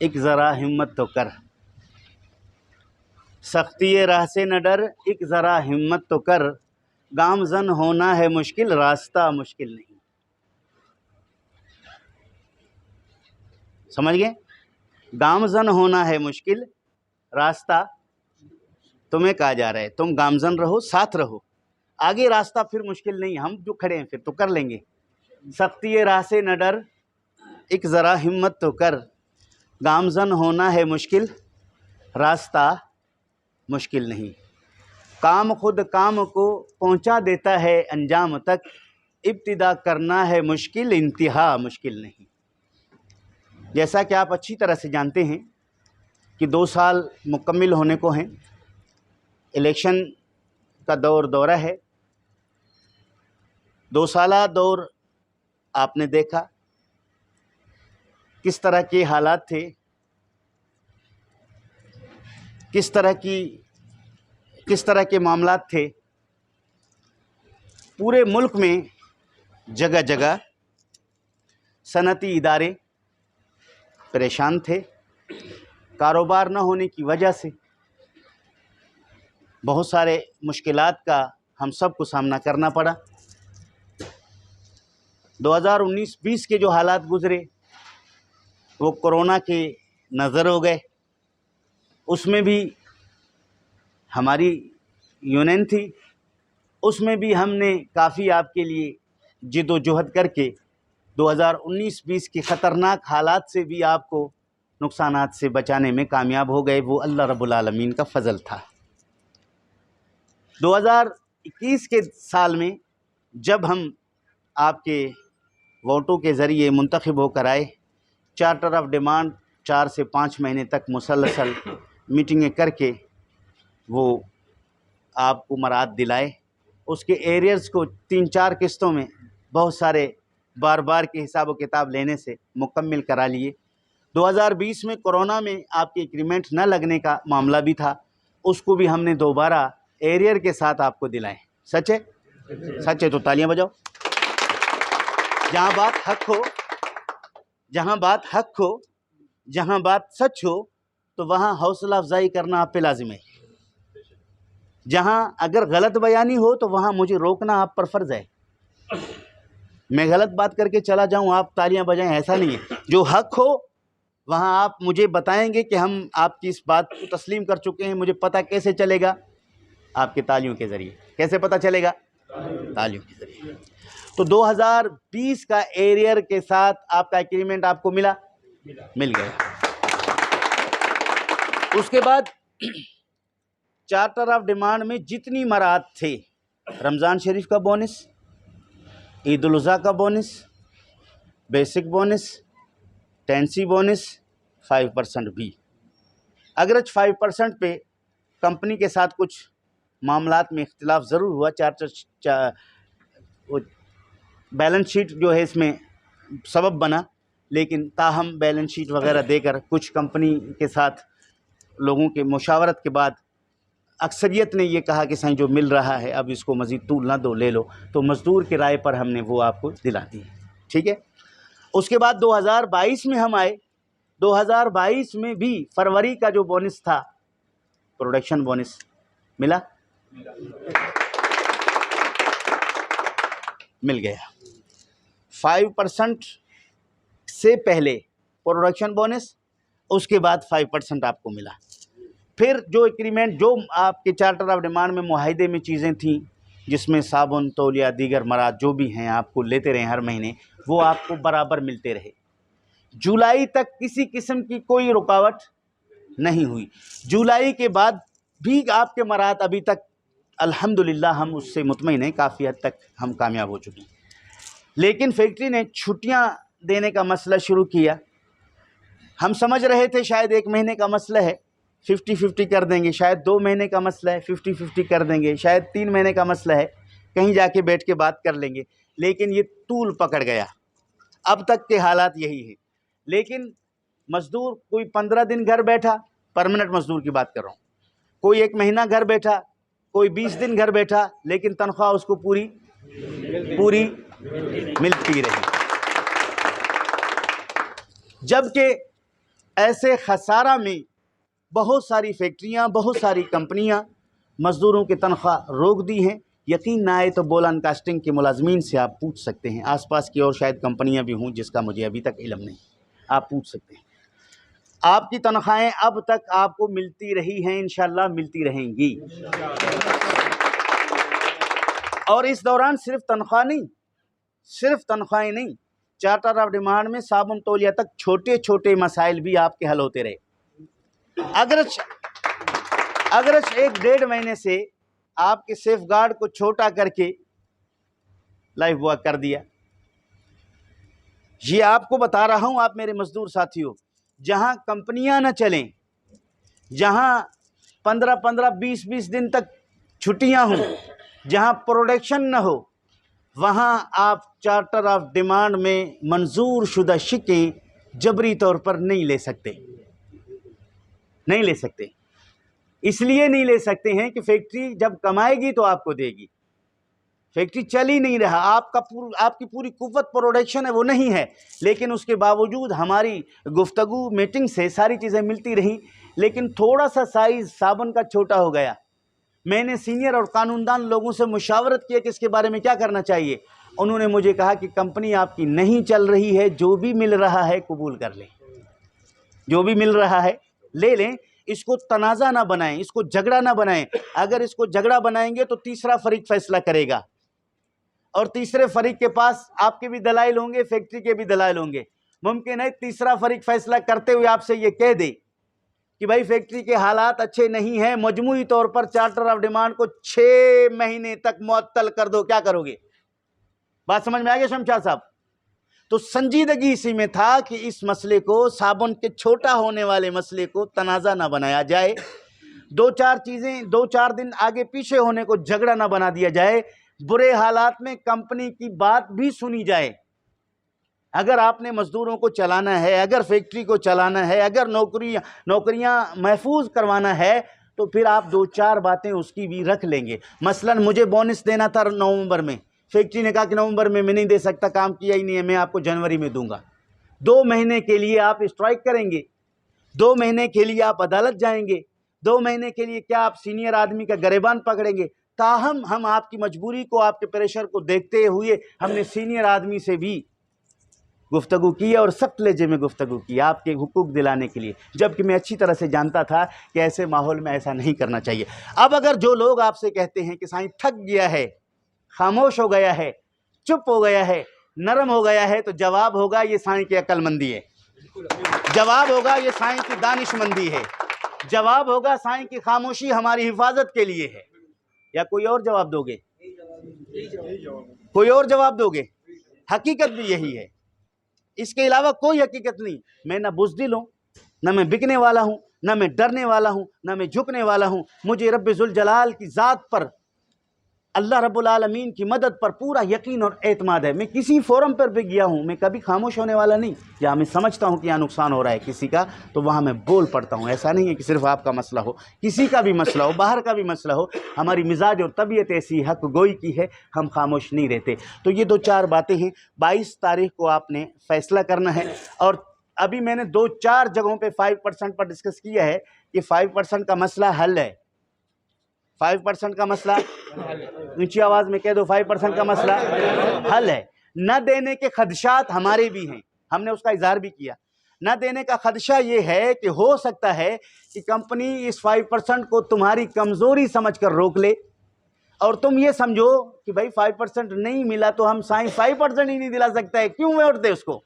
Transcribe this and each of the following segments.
एक ज़रा हिम्मत तो कर, सख्ती राह से न डर, एक ज़रा हिम्मत तो कर, गामज़न होना है मुश्किल, रास्ता मुश्किल नहीं। समझ गए? गामज़न होना है मुश्किल, रास्ता तुम्हें कहा जा रहा है, तुम गामज़न रहो, साथ रहो, आगे रास्ता फिर मुश्किल नहीं, हम जो खड़े हैं फिर तो कर लेंगे। सख्ती राह से न डर, एक ज़रा हिम्मत तो कर, गामज़न होना है मुश्किल, रास्ता मुश्किल नहीं। काम खुद काम को पहुंचा देता है अंजाम तक, इब्तिदा करना है मुश्किल, इंतहा मुश्किल नहीं। जैसा कि आप अच्छी तरह से जानते हैं कि 2 साल मुकम्मिल होने को हैं, इलेक्शन का दौरा है। 2 साला दौर आपने देखा किस तरह के हालात थे, किस तरह के मामलात थे। पूरे मुल्क में जगह जगह सनती इदारे परेशान थे, कारोबार न होने की वजह से बहुत सारे मुश्किलात का हम सबको सामना करना पड़ा। 2019-20 के जो हालात गुज़रे वो कोरोना के नज़र हो गए। उसमें भी हमारी यूनियन थी, उसमें भी हमने काफ़ी आपके लिए जिद्दोजहद करके 2019-20 के ख़तरनाक हालात से भी आपको नुकसानात से बचाने में कामयाब हो गए। वो अल्लाह रब्बुल आलमीन का फ़ज़ल था। 2021 के साल में जब हम आपके वोटों के ज़रिए मुंतखब होकर आए, चार्टर ऑफ डिमांड 4 से 5 महीने तक मुसलसल मीटिंगें करके वो आपको मराद दिलाए। उसके एरियर्स को 3-4 किस्तों में बहुत सारे बार के हिसाब व किताब लेने से मुकम्मिल करा लिए। 2020 में कोरोना में आपके एग्रीमेंट न लगने का मामला भी था, उसको भी हमने दोबारा एरियर के साथ आपको दिलाए। सच है? सच है तो तालियां बजाओ। जहाँ बात हक हो, जहाँ बात हक हो, जहाँ बात सच हो, तो वहाँ हौसला अफजाई करना आप पे लाजिम है। जहाँ अगर गलत बयानी हो तो वहाँ मुझे रोकना आप पर फ़र्ज़ है। मैं गलत बात करके चला जाऊँ, आप तालियां बजाएं, ऐसा नहीं है। जो हक हो वहाँ आप मुझे बताएंगे कि हम आपकी इस बात को तस्लीम कर चुके हैं। मुझे पता कैसे चलेगा? आपकी तालियों के ज़रिए। कैसे पता चलेगा? तालियों के ज़रिए। तो 2020 का एरियर के साथ आपका एग्रीमेंट आपको मिल गया। उसके बाद चार्टर ऑफ डिमांड में जितनी मराद थे, रमज़ान शरीफ का बोनस, ईद उल अज़हा का bonus, basic bonus, Tennessee bonus, 5% भी। अगरच 5% पे कंपनी के साथ कुछ मामलात में इख्तिलाफ ज़रूर हुआ। वो बैलेंस शीट जो है इसमें सबब बना, लेकिन ताहम बैलेंस शीट वगैरह देकर कुछ कंपनी के साथ लोगों के मुशावरत के बाद अक्सरियत ने ये कहा कि सही जो मिल रहा है अब इसको मज़ीद तूल ना दो, ले लो। तो मज़दूर के राय पर हमने वो आपको दिला दी। ठीक है। उसके बाद 2022 में हम आए। 2022 में भी फरवरी का जो बोनस था, प्रोडक्शन बोनस मिल गया। 5% से पहले प्रोडक्शन बोनस, उसके बाद 5% आपको मिला। फिर जो एग्रीमेंट जो आपके चार्टर ऑफ डिमांड में मुआहिदे में चीज़ें थीं, जिसमें साबुन, तौलिया, दीगर मराद जो भी हैं आपको लेते रहे हर महीने, वो आपको बराबर मिलते रहे। जुलाई तक किसी किस्म की कोई रुकावट नहीं हुई। जुलाई के बाद भी आपके मराद अभी तक अल्हम्दुलिल्लाह हम उससे मुतमईन हैं, काफ़ी हद तक हम कामयाब हो चुके हैं। लेकिन फैक्ट्री ने छुट्टियां देने का मसला शुरू किया। हम समझ रहे थे शायद 1 महीने का मसला है, 50-50 कर देंगे, शायद 2 महीने का मसला है, 50-50 कर देंगे, शायद 3 महीने का मसला है, कहीं जाके बैठ के बात कर लेंगे। लेकिन ये तूल पकड़ गया। अब तक के हालात यही है। लेकिन मज़दूर कोई 15 दिन घर बैठा, परमानेंट मज़दूर की बात कर रहा हूँ, कोई 1 महीना घर बैठा, कोई 20 दिन घर बैठा, लेकिन तनख्वाह उसको पूरी मिलती रही। जबकि ऐसे खसारा में बहुत सारी फैक्ट्रियां, बहुत सारी कंपनियां मज़दूरों की तनख्वाह रोक दी हैं। यकीन ना आए तो बोलान कास्टिंग के मुलाजमीन से आप पूछ सकते हैं, आसपास की और शायद कंपनियां भी हों जिसका मुझे अभी तक इल्म नहीं, आप पूछ सकते हैं। आपकी तनख्वाहें अब तक आपको मिलती रही हैं, इंशाअल्लाह मिलती रहेंगी। और इस दौरान सिर्फ तनख्वाह नहीं, सिर्फ तनख्वाहें नहीं, चार्टर ऑफ डिमांड में साबुन तौलिया तक छोटे छोटे मसाइल भी आपके हल होते रहे। अगर 1-1.5 महीने से आपके सेफ गार्ड को छोटा करके लाइफ वर्क कर दिया, ये आपको बता रहा हूं, आप मेरे मजदूर साथियों, जहां कंपनियां न चलें, जहां 15-15, 20-20 दिन तक छुट्टियां हों, जहां प्रोडक्शन न हो, वहां आप चार्टर ऑफ डिमांड में मंजूर शुदा शिकें जबरी तौर पर नहीं ले सकते। नहीं ले सकते, इसलिए नहीं ले सकते हैं कि फैक्ट्री जब कमाएगी तो आपको देगी। फैक्ट्री चल ही नहीं रहा, आपकी पूरी कुव्वत प्रोडक्शन है वो नहीं है, लेकिन उसके बावजूद हमारी गुफ्तगू मीटिंग से सारी चीज़ें मिलती रहीं, लेकिन थोड़ा सा साइज़ साबुन का छोटा हो गया। मैंने सीनियर और कानूनदान लोगों से मुशावरत किया कि इसके बारे में क्या करना चाहिए। उन्होंने मुझे कहा कि कंपनी आपकी नहीं चल रही है, जो भी मिल रहा है कबूल कर लें, जो भी मिल रहा है ले लें, इसको तनाज़ा ना बनाएं, इसको झगड़ा ना बनाएं। अगर इसको झगड़ा बनाएंगे तो तीसरा फरीक फैसला करेगा, और तीसरे फरीक के पास आपके भी दलाइल होंगे, फैक्ट्री के भी दलाइल होंगे। मुमकिन है तीसरा फरीक फैसला करते हुए आपसे ये कह दे कि भाई फैक्ट्री के हालात अच्छे नहीं हैं, मजमूई तौर पर चार्टर ऑफ डिमांड को 6 महीने तक मुअत्तल कर दो, क्या करोगे? बात समझ में आ गया शमशाद साहब? तो संजीदगी इसी में था कि इस मसले को, साबुन के छोटा होने वाले मसले को तनाज़ा ना बनाया जाए, 2-4 चीज़ें 2-4 दिन आगे पीछे होने को झगड़ा ना बना दिया जाए, बुरे हालात में कंपनी की बात भी सुनी जाए। अगर आपने मजदूरों को चलाना है, अगर फैक्ट्री को चलाना है, अगर नौकरियां महफूज करवाना है, तो फिर आप 2-4 बातें उसकी भी रख लेंगे। मसलन मुझे बोनस देना था नवंबर में, फैक्ट्री ने कहा कि नवंबर में मैं नहीं दे सकता, काम किया ही नहीं है, मैं आपको जनवरी में दूंगा। 2 महीने के लिए आप स्ट्राइक करेंगे, 2 महीने के लिए आप अदालत जाएंगे, 2 महीने के लिए क्या आप सीनियर आदमी का गरेबान पकड़ेंगे। ताहम हम आपकी मजबूरी को, आपके प्रेशर को देखते हुए हमने सीनियर आदमी से भी गुफ्तगू की और सख्त लहजे में गुफ्तगू की आपके हुकूक दिलाने के लिए, जबकि मैं अच्छी तरह से जानता था कि ऐसे माहौल में ऐसा नहीं करना चाहिए। अब अगर जो लोग आपसे कहते हैं कि साईं थक गया है, खामोश हो गया है, चुप हो गया है, नरम हो गया है, तो जवाब होगा ये साईं की अक्लमंदी है, जवाब होगा ये साईं की दानिशमंदी है, जवाब होगा साईं की खामोशी हमारी हिफाजत के लिए है। या कोई और जवाब दोगे? कोई और जवाब दोगे? हकीकत भी यही है, इसके अलावा कोई हकीकत नहीं। मैं ना बुज़दिल हूँ, ना मैं बिकने वाला हूँ, ना मैं डरने वाला हूँ, ना मैं झुकने वाला हूँ। मुझे रब्बे जुल जलाल की ज़ात पर, अल्लाह रब्बुल आलमीन की मदद पर पूरा यकीन और एतमाद है। मैं किसी फोरम पर भी गया हूँ, मैं कभी खामोश होने वाला नहीं। जहाँ मैं समझता हूँ कि यहाँ नुकसान हो रहा है किसी का, तो वहाँ मैं बोल पड़ता हूँ। ऐसा नहीं है कि सिर्फ आपका मसला हो, किसी का भी मसला हो, बाहर का भी मसला हो, हमारी मिजाज और तबीयत ऐसी हक गोई की है, हम खामोश नहीं रहते। तो ये 2-4 बातें हैं। 22 तारीख को आपने फैसला करना है, और अभी मैंने 2-4 जगहों पर 5% पर डिस्कस किया है कि 5% का मसला हल है। 5% का मसला, ऊंची आवाज में कह दो, 5% का मसला हल है। न देने के खदशात हमारे भी हैं, हमने उसका इजहार भी किया। न देने का खदशा ये है कि हो सकता है कि कंपनी इस 5% को तुम्हारी कमजोरी समझकर रोक ले, और तुम ये समझो कि भाई 5% नहीं मिला तो हम साईं 5% ही नहीं दिला सकता है, क्यों वोट दे उसको।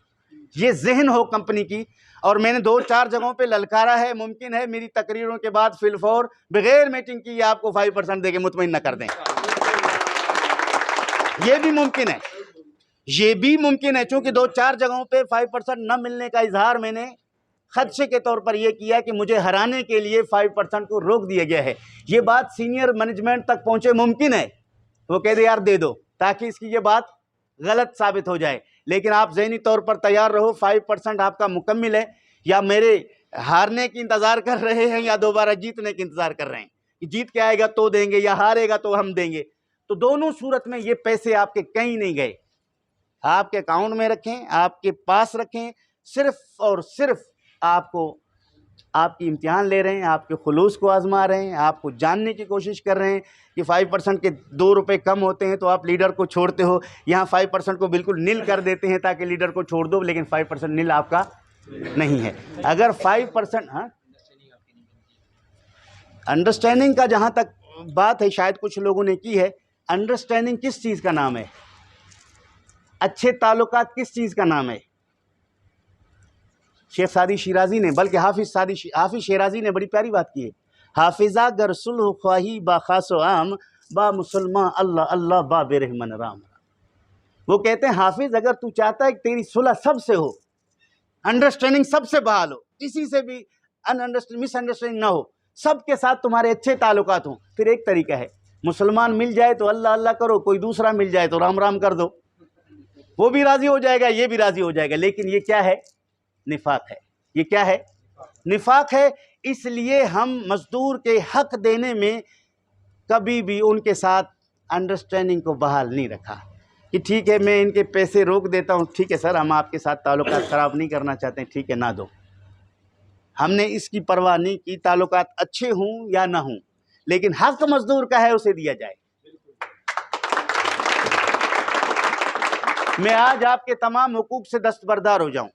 ये जहन हो कंपनी की। और मैंने 2-4 जगहों पे ललकारा है, मुमकिन है मेरी तकरीरों के बाद फिलफौर बगैर मीटिंग की आपको 5% देके मुतमईन न कर दें। ये भी मुमकिन है, ये भी मुमकिन है, चूंकि 2-4 जगहों पे 5% न मिलने का इजहार मैंने खदशे के तौर पर यह किया कि मुझे हराने के लिए 5% को रोक दिया गया है। ये बात सीनियर मैनेजमेंट तक पहुंचे, मुमकिन है वो कह दे यार दे दो, ताकि इसकी ये बात गलत साबित हो जाए। लेकिन आप ज़हनी तौर पर तैयार रहो, 5% आपका मुकम्मिल है। या मेरे हारने की इंतज़ार कर रहे हैं, या दोबारा जीतने की इंतज़ार कर रहे हैं कि जीत के आएगा तो देंगे, या हारेगा तो हम देंगे। तो दोनों सूरत में ये पैसे आपके कहीं नहीं गए, आपके अकाउंट में रखें, आपके पास रखें। सिर्फ और सिर्फ आपको आपकी इम्तिहान ले रहे हैं, आपके खुलूस को आजमा रहे हैं, आपको जानने की कोशिश कर रहे हैं कि 5% के 2 रुपये कम होते हैं तो आप लीडर को छोड़ते हो। यहाँ 5% को बिल्कुल नील कर देते हैं ताकि लीडर को छोड़ दो, लेकिन 5% नील आपका नहीं है। अगर 5%, हाँ, अंडरस्टैंडिंग का जहाँ तक बात है, शायद कुछ लोगों ने की है। अंडरस्टैंडिंग किस चीज़ का नाम है? अच्छे ताल्लुकात किस चीज़ का नाम है? शेख सादी शिराजी ने, बल्कि हाफिज शिराजी ने बड़ी प्यारी बात की है। हाफिजा गर सुलह ख्वाही बा खासो आम, बा मुसलमान अल्लाह अल्लाह बा बेरहमन राम। वो कहते हैं हाफिज, अगर तू चाहता है कि तेरी सुलह सबसे हो, अंडरस्टैंडिंग सबसे बहाल हो, किसी से भी मिसअंडरस्टैंडिंग ना हो, सबके साथ तुम्हारे अच्छे ताल्लुकात हों, फिर एक तरीका है, मुसलमान मिल जाए तो अल्लाह अल्लाह करो, कोई दूसरा मिल जाए तो राम राम कर दो, वो भी राजी हो जाएगा, ये भी राजी हो जाएगा। लेकिन ये क्या है? निफाक है। ये क्या है? निफाक है। इसलिए हम मजदूर के हक देने में कभी भी उनके साथ अंडरस्टैंडिंग को बहाल नहीं रखा कि ठीक है मैं इनके पैसे रोक देता हूँ, ठीक है सर हम आपके साथ ताल्लुकात ख़राब नहीं करना चाहते, ठीक है ना दो। हमने इसकी परवाह नहीं की ताल्लुकात अच्छे हों या ना हों, लेकिन हक मजदूर का है उसे दिया जाए। मैं आज आपके तमाम हुकूक से दस्तबरदार हो जाऊं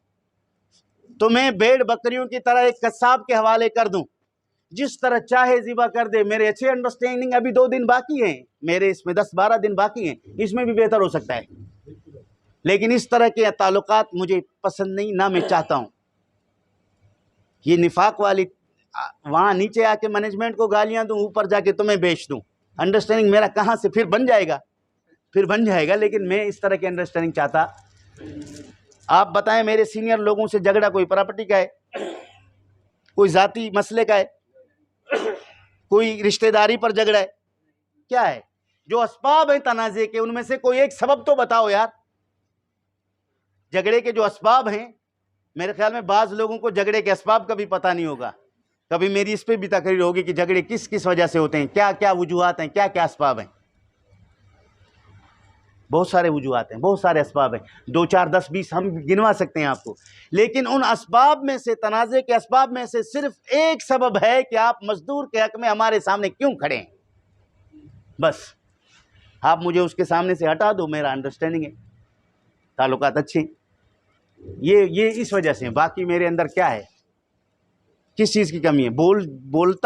तो मैं भेड़ बकरियों की तरह एक कस्साब के हवाले कर दूं, जिस तरह चाहे ज़िबा कर दे। मेरे अच्छे अंडरस्टैंडिंग अभी 2 दिन बाकी हैं, मेरे इसमें 10-12 दिन बाकी हैं, इसमें भी बेहतर हो सकता है, लेकिन इस तरह के ताल्लुकात मुझे पसंद नहीं, ना मैं चाहता हूँ। ये निफाक वाली, वहाँ नीचे आके मैनेजमेंट को गालियाँ दूँ, ऊपर जाके तुम्हें बेच दूँ, अंडरस्टैंडिंग मेरा कहाँ से फिर बन जाएगा? लेकिन मैं इस तरह की अंडरस्टैंडिंग चाहता। आप बताएं, मेरे सीनियर लोगों से झगड़ा कोई प्रॉपर्टी का है, कोई जाती मसले का है, कोई रिश्तेदारी पर झगड़ा है, क्या है? जो असबाब है तनाज़े के, उनमें से कोई एक सबब तो बताओ यार। झगड़े के जो असबाब हैं, मेरे ख्याल में बाज़ लोगों को झगड़े के असबाब का भी पता नहीं होगा। कभी मेरी इस पर भी तकरीर होगी कि झगड़े किस किस वजह से होते हैं, क्या क्या वजूहात हैं, क्या क्या असबाब हैं। बहुत सारे वजूहात हैं, बहुत सारे असबाब हैं, 2, 4, 10, 20 हम गिनवा सकते हैं आपको। लेकिन उन असबाब में से, तनाज़े के असबाब में से सिर्फ एक सबब है कि आप मजदूर के हक में हमारे सामने क्यों खड़े हैं। बस आप मुझे उसके सामने से हटा दो, मेरा अंडरस्टैंडिंग है, ताल्लुकात अच्छे हैं। ये इस वजह से। बाकी मेरे अंदर क्या है, किस चीज़ की कमी है? बोलता